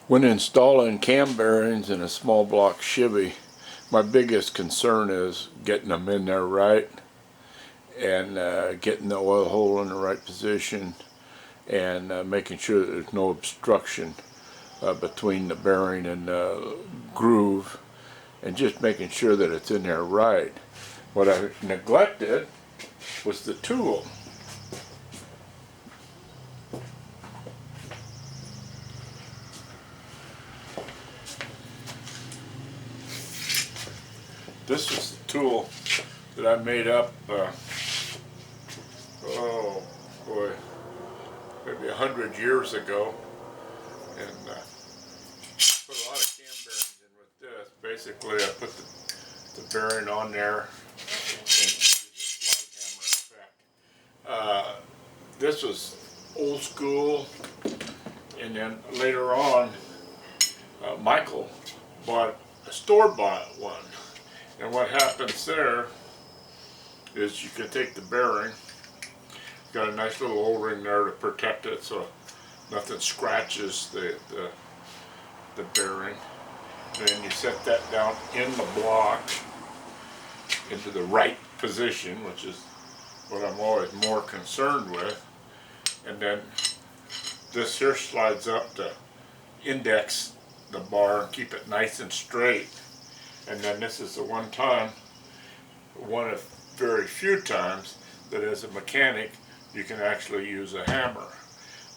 When installing cam bearings in a small block Chevy, my biggest concern is getting them in there right and getting the oil hole in the right position and making sure that there's no obstruction between the bearing and the groove, and just making sure that it's in there right. What I neglected was the tool. This is the tool that I made up, oh boy, maybe 100 years ago, and put a lot of cam bearings in with this. Basically, I put the bearing on there and use a slide hammer effect. This was old school, and then later on, Michael bought a store-bought one. And what happens there is you can take the bearing, got a nice little O-ring there to protect it so nothing scratches the bearing. And then you set that down in the block into the right position, which is what I'm always more concerned with. And then this here slides up to index the bar and keep it nice and straight. And then this is the one of very few times that as a mechanic you can actually use a hammer.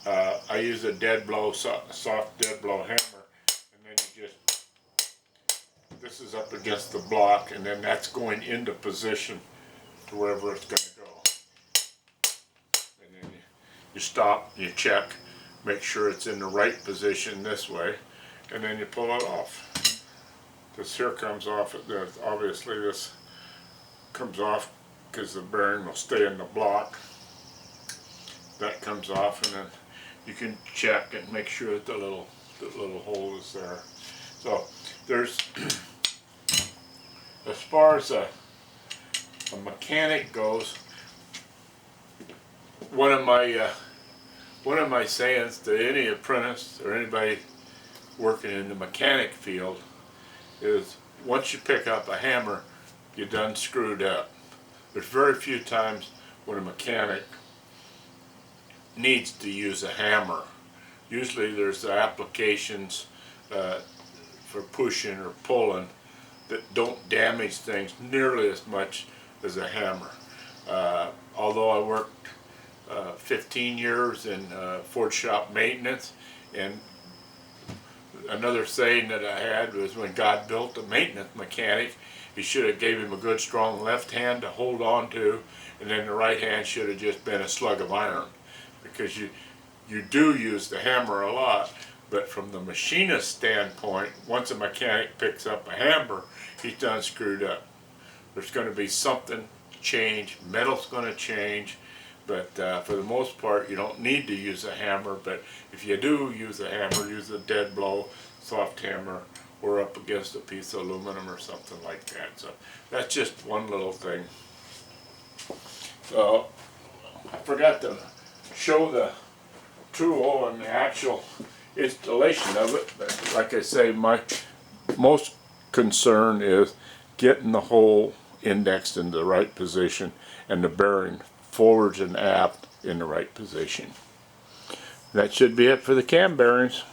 I use a dead blow, soft dead blow hammer, and then you just, this is up against the block, and then that's going into position to wherever it's going to go. And then you stop, you check, make sure it's in the right position this way, and then you pull it off. This here comes off, obviously this comes off because the bearing will stay in the block. That comes off, and then you can check and make sure that the little hole is there. So there's, as far as a mechanic goes, one of my sayings to any apprentice or anybody working in the mechanic field is, once you pick up a hammer, you're done screwed up. There's very few times when a mechanic needs to use a hammer. Usually there's the applications for pushing or pulling that don't damage things nearly as much as a hammer. Although I worked 15 years in Ford shop maintenance, and another saying that I had was, when God built a maintenance mechanic, he should have gave him a good strong left hand to hold on to, and then the right hand should have just been a slug of iron. Because you do use the hammer a lot, but from the machinist standpoint, once a mechanic picks up a hammer, he's done screwed up. There's going to be something change, metal's going to change, but for the most part you don't need to use a hammer. But if you do use a hammer, use a dead blow soft hammer, or up against a piece of aluminum or something like that. So that's just one little thing. So I forgot to show the tool and the actual installation of it, but like I say, my most concern is getting the hole indexed in the right position and the bearing forwards and aft in the right position. That should be it for the cam bearings.